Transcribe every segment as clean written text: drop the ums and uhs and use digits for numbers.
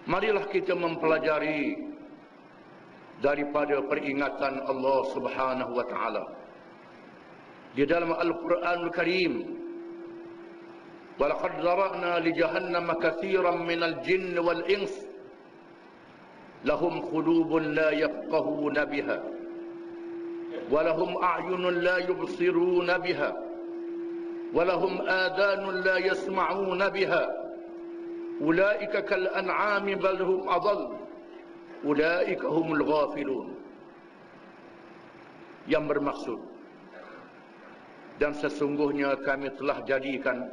Marilah kita mempelajari daripada peringatan Allah Subhanahu wa taala di dalam Al-Qur'anul Karim. Walaqad zara'na li jahannama katsiran minal jinni wal ins lahum qulubun la yafqahuna biha wa lahum a'yunun la yubsiruna biha wa lahum adhanun la yasma'una biha ulaika kal an'ami bal hum adall ulaika humul ghafilun. Yang bermaksud, dan sesungguhnya kami telah jadikan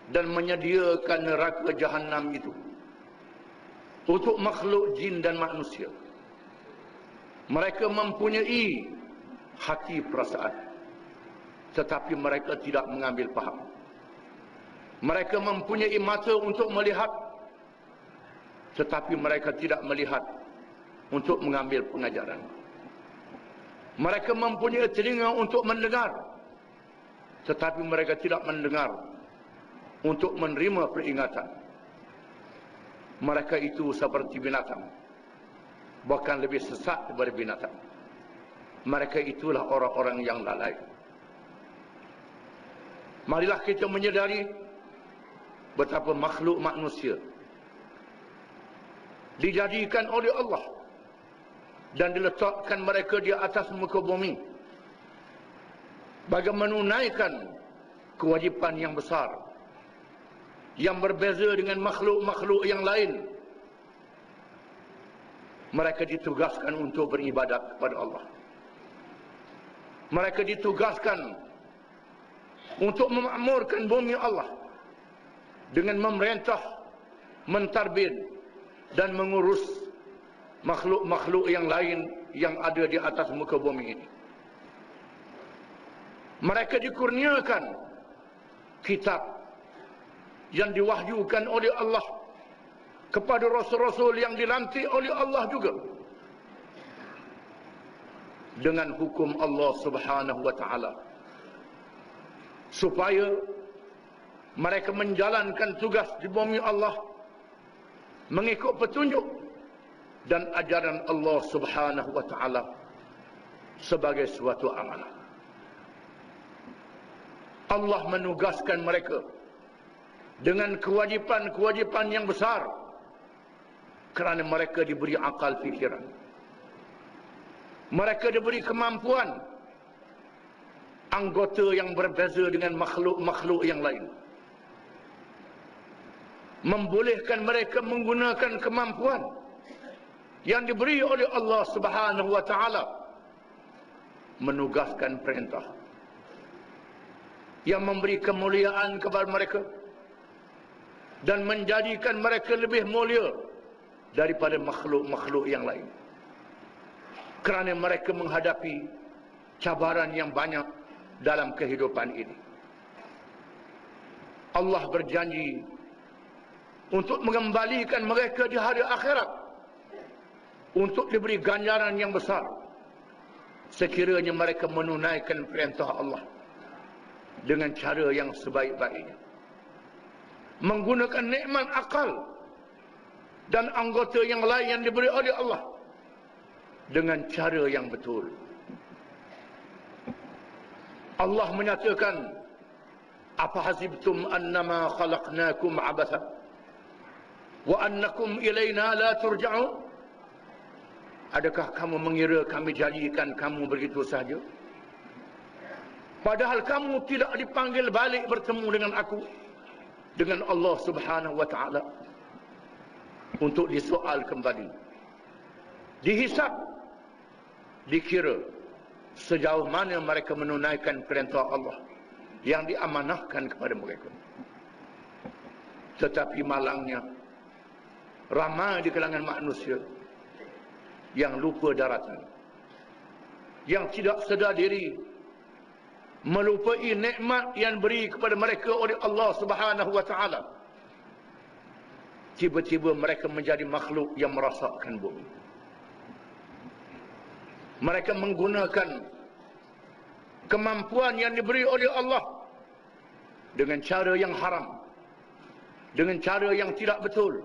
dan menyediakan neraka jahanam itu untuk makhluk jin dan manusia. Mereka mempunyai hati perasaan, tetapi mereka tidak mengambil faham. Mereka mempunyai mata untuk melihat, tetapi mereka tidak melihat untuk mengambil pengajaran. Mereka mempunyai telinga untuk mendengar, tetapi mereka tidak mendengar untuk menerima peringatan. Mereka itu seperti binatang, bahkan lebih sesat daripada binatang. Mereka itulah orang-orang yang lalai. Marilah kita menyadari betapa makhluk manusia dijadikan oleh Allah dan diletakkan mereka di atas muka bumi bagi menunaikan kewajipan yang besar yang berbeza dengan makhluk-makhluk yang lain. Mereka ditugaskan untuk beribadat kepada Allah. Mereka ditugaskan untuk memakmurkan bumi Allah dengan memerintah, mentarbin dan mengurus makhluk-makhluk yang lain yang ada di atas muka bumi ini. Mereka dikurniakan kitab yang diwahyukan oleh Allah kepada rasul-rasul yang dilantik oleh Allah juga, dengan hukum Allah Subhanahu wa taala, supaya mereka menjalankan tugas di bumi Allah mengikut petunjuk dan ajaran Allah Subhanahu wa taala sebagai suatu amanah. Allah menugaskan mereka dengan kewajipan-kewajipan yang besar kerana mereka diberi akal fikiran. Mereka diberi kemampuan, anggota yang berbeza dengan makhluk-makhluk yang lain, membolehkan mereka menggunakan kemampuan yang diberi oleh Allah Subhanahu wa taala, menugaskan perintah yang memberi kemuliaan kepada mereka dan menjadikan mereka lebih mulia daripada makhluk-makhluk yang lain, kerana mereka menghadapi cabaran yang banyak dalam kehidupan ini. Allah berjanji untuk mengembalikan mereka di hari akhirat untuk diberi ganjaran yang besar sekiranya mereka menunaikan perintah Allah dengan cara yang sebaik-baiknya, menggunakan nikmat akal dan anggota yang lain yang diberi oleh Allah dengan cara yang betul. Allah menyatakan, apa hasibtum annama khalaqnakum abatha wa annakum ilaina la turja'un? Adakah kamu mengira kami jadikan kamu begitu saja, padahal kamu tidak dipanggil balik bertemu dengan aku, dengan Allah Subhanahu wa taala, untuk disoal kembali, dihisab, dikira sejauh mana mereka menunaikan perintah Allah yang diamanahkan kepada mereka. Tetapi malangnya, ramai di kalangan manusia yang lupa daratan, yang tidak sedar diri, melupai nikmat yang beri kepada mereka oleh Allah Subhanahu wa taala. Tiba-tiba mereka menjadi makhluk yang merosakkan bumi. Mereka menggunakan kemampuan yang diberi oleh Allah dengan cara yang haram, dengan cara yang tidak betul,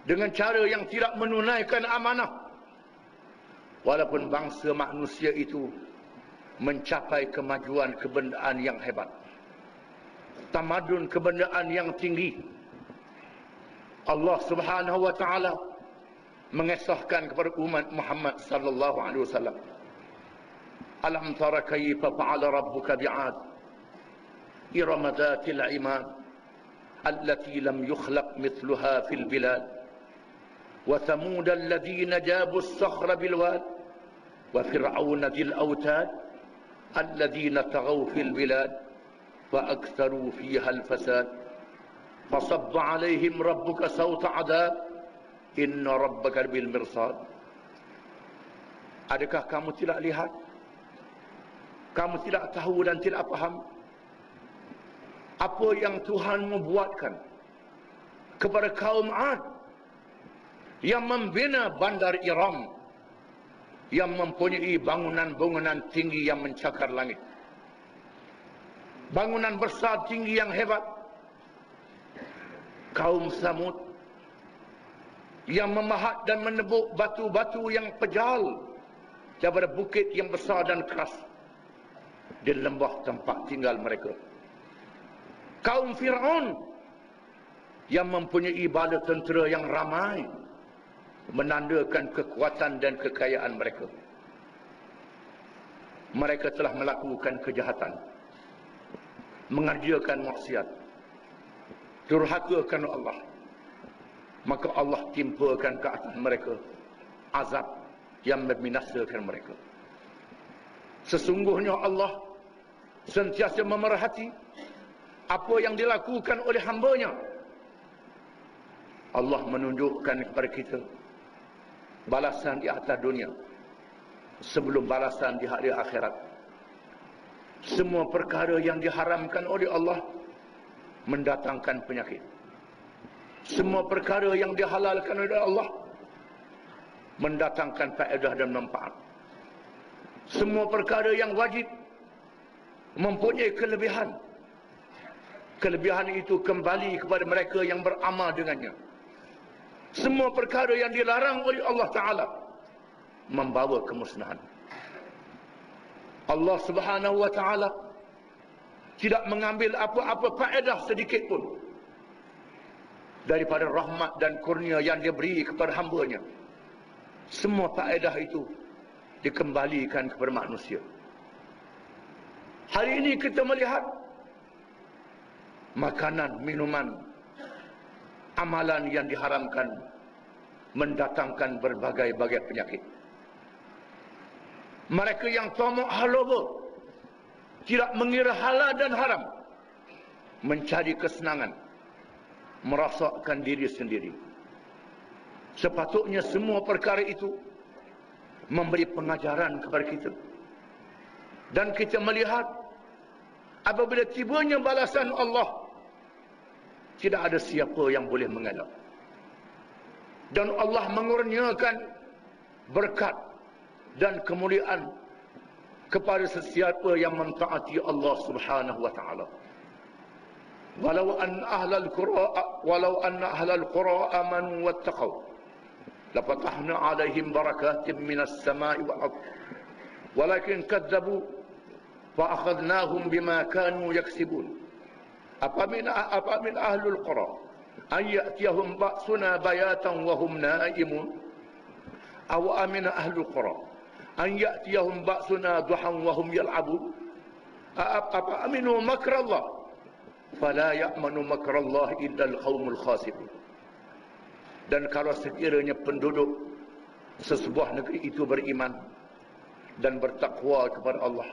dengan cara yang tidak menunaikan amanah. Walaupun bangsa manusia itu mencapai kemajuan kebendaan yang hebat, tamadun kebendaan yang tinggi, Allah Subhanahu wa taala mengesahkan kepada umat Muhammad sallallahu alaihi wasallam, alam tara kayfa fa'ala rabbuka bi'ad iram dhatil 'imad allati lam yukhlaq mithluha fil bilad wa thamud alladhina jabu as-sakhra bil wad wa fir'auna dhil autad alladhina taghaw fil bilad wa aktharu fiha al-fasad fasabba 'alayhim rabbuka sawta 'adab inna rabbaka bil mirsad. Adakah kamu tidak lihat, kamu tidak tahu dan tidak faham apa yang Tuhan membuatkan kepada kaum Ad yang membina bandar Iram, yang mempunyai bangunan-bangunan tinggi yang mencakar langit, bangunan besar tinggi yang hebat. Kaum Samud yang memahat dan menebuk batu-batu yang pejal daripada bukit yang besar dan keras di lembah tempat tinggal mereka. Kaum Fir'aun yang mempunyai bala tentera yang ramai, menandakan kekuatan dan kekayaan mereka. Mereka telah melakukan kejahatan, mengerjakan maksiat, durhaka kepada Allah. Maka Allah timpakan ke atas mereka azab yang membinasakan mereka. Sesungguhnya Allah sentiasa memerhati apa yang dilakukan oleh hamba-Nya. Allah menunjukkan kepada kita balasan di atas dunia sebelum balasan di hari akhirat. Semua perkara yang diharamkan oleh Allah mendatangkan penyakit. Semua perkara yang dihalalkan oleh Allah mendatangkan faedah dan manfaat. Semua perkara yang wajib mempunyai kelebihan. Kelebihan itu kembali kepada mereka yang beramal dengannya. Semua perkara yang dilarang oleh Allah Ta'ala membawa kemusnahan. Allah Subhanahu wa Ta'ala tidak mengambil apa-apa faedah sedikit pun daripada rahmat dan kurnia yang dia beri kepada hamba-Nya. Semua faedah itu dikembalikan kepada manusia. Hari ini kita melihat makanan, minuman, amalan yang diharamkan mendatangkan berbagai-bagai penyakit. Mereka yang tamak haloba, tidak mengira halal dan haram, mencari kesenangan, merasakkan diri sendiri. Sepatutnya semua perkara itu memberi pengajaran kepada kita. Dan kita melihat apabila tibanya balasan Allah, tidak ada siapa yang boleh mengelak. Dan Allah mengurniakan berkat dan kemuliaan kepada sesiapa yang mentaati Allah Subhanahu wa taala. Walau anna ahlal qura amanu wattaqaw lafatahna alaihim barakatin minas samai wal ardh walakin kadzabu fa akhadnahum bima kanu yaksibun. Apa min ahlul qura an ya'tiyahum ba'suna bayatan wa hum na'imun aw amina ahlul qura an ya'tiyahum ba'suna duhan wa hum yal'abun. Apa aminu makrallah fala ya'manu makrallah illa al-qaumul khasibun. Dan kalau sekiranya penduduk sesebuah negeri itu beriman dan bertakwa kepada Allah,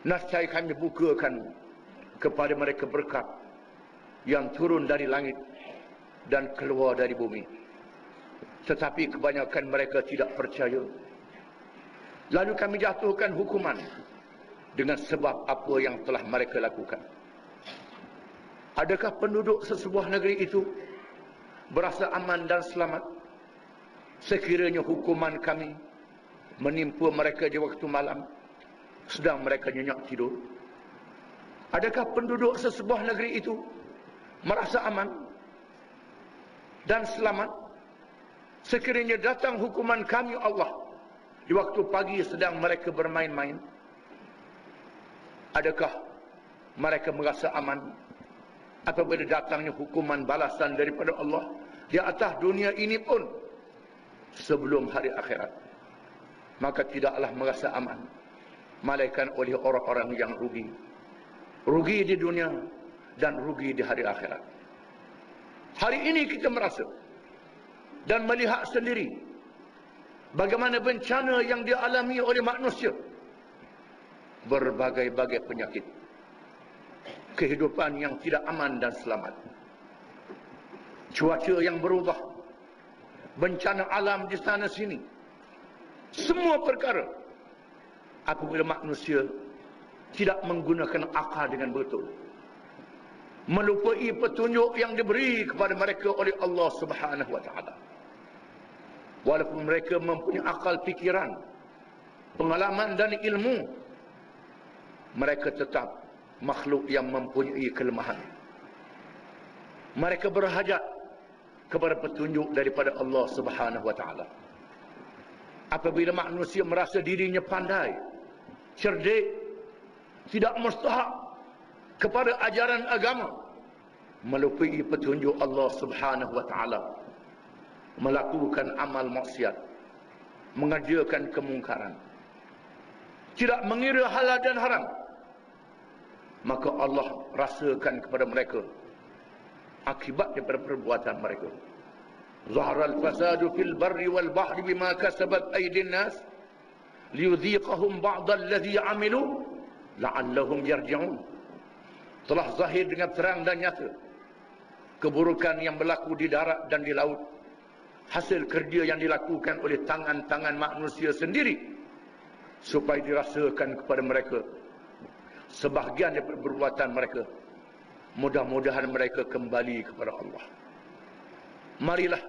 nescaya kami bukakan kepada mereka berkat yang turun dari langit dan keluar dari bumi. Tetapi kebanyakan mereka tidak percaya. Lalu kami jatuhkan hukuman dengan sebab apa yang telah mereka lakukan. Adakah penduduk sesebuah negeri itu berasa aman dan selamat sekiranya hukuman kami menimpa mereka di waktu malam sedang mereka nyenyak tidur? Adakah penduduk sesebuah negeri itu merasa aman dan selamat sekiranya datang hukuman kami Allah di waktu pagi sedang mereka bermain-main? Adakah mereka merasa aman apabila datangnya hukuman balasan daripada Allah di atas dunia ini pun sebelum hari akhirat? Maka tidaklah merasa aman melainkan oleh orang-orang yang rugi. Rugi di dunia dan rugi di hari akhirat. Hari ini kita merasa dan melihat sendiri bagaimana bencana yang dialami oleh manusia. Berbagai-bagai penyakit, kehidupan yang tidak aman dan selamat, cuaca yang berubah, bencana alam di sana sini. Semua perkara apabila manusia tidak menggunakan akal dengan betul, melupai petunjuk yang diberi kepada mereka oleh Allah Subhanahu wa taala. Walaupun mereka mempunyai akal fikiran, pengalaman dan ilmu, mereka tetap makhluk yang mempunyai kelemahan. Mereka berhajat kepada petunjuk daripada Allah Subhanahu wa taala. Apabila manusia merasa dirinya pandai, cerdik, tidak mustahak kepada ajaran agama, melupai petunjuk Allah Subhanahu wa taala, melakukan amal maksiat, mengerjakan kemungkaran, tidak mengira halal dan haram, maka Allah rasakan kepada mereka akibat daripada perbuatan mereka. Zaharal fasadu fil barri wal bahri bima kasabat aydin nas liyudhiqahum ba'da alladhi 'amilu la'allahum yarji'un. Telah zahir dengan terang dan nyata keburukan yang berlaku di darat dan di laut, hasil kerja yang dilakukan oleh tangan-tangan manusia sendiri, supaya dirasakan kepada mereka sebahagian daripada perbuatan mereka. Mudah-mudahan mereka kembali kepada Allah. Marilah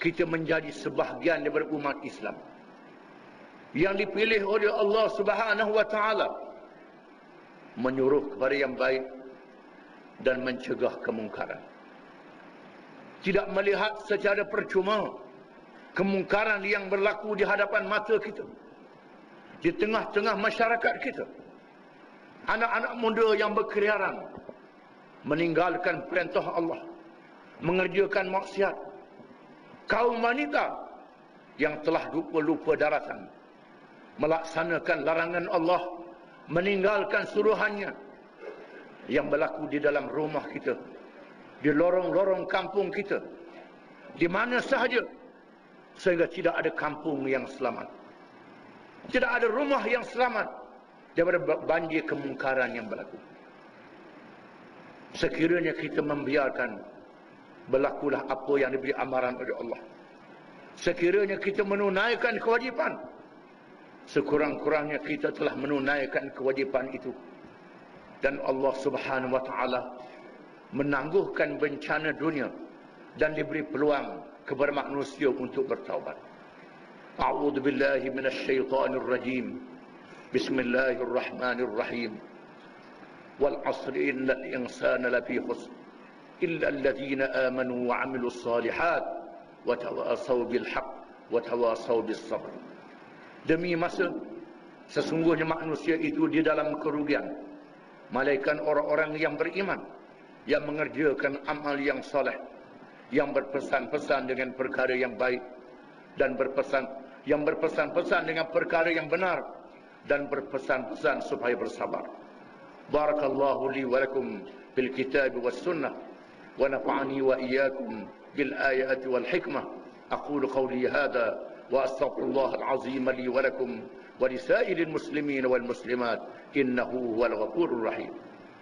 kita menjadi sebahagian daripada umat Islam yang dipilih oleh Allah Subhanahu wa taala, menyuruh kepada yang baik dan mencegah kemungkaran. Tidak melihat secara percuma kemungkaran yang berlaku di hadapan mata kita, di tengah-tengah masyarakat kita. Anak-anak muda yang berkeliaran meninggalkan perintah Allah, mengerjakan maksiat. Kaum wanita yang telah lupa daratan, melaksanakan larangan Allah, meninggalkan suruhannya, yang berlaku di dalam rumah kita, di lorong-lorong kampung kita, di mana sahaja, sehingga tidak ada kampung yang selamat, tidak ada rumah yang selamat daripada banjir kemungkaran yang berlaku. Sekiranya kita membiarkan berlakulah apa yang diberi amaran oleh Allah, sekiranya kita menunaikan kewajipan, sekurang-kurangnya kita telah menunaikan kewajipan itu, dan Allah Subhanahu wa taala menangguhkan bencana dunia dan diberi peluang kepada manusia untuk bertaubat. A'udzu billahi minasyaitonir rajim. Bismillahirrahmanirrahim. Wal 'asri innal insana lafi khusr illa alladhina amanu wa 'amilus shalihat wa tawasaw bil haqq wa tawasaw bis sabr. Demi masa, sesungguhnya manusia itu di dalam kerugian, melainkan orang-orang yang beriman, yang mengerjakan amal yang soleh, yang berpesan-pesan dengan perkara yang baik, dan berpesan-pesan dengan perkara yang benar, dan berpesan-pesan supaya bersabar. Barakallahu li wa lakum bil kitab was sunnah wa nafa'ani wa iyyakum bil ayati wal hikmah. Aqulu qawli hadha wa astaghfirullah al-azim li wa lakum wa li sa'iril muslimin wal muslimat innahu huwal ghafurur rahim.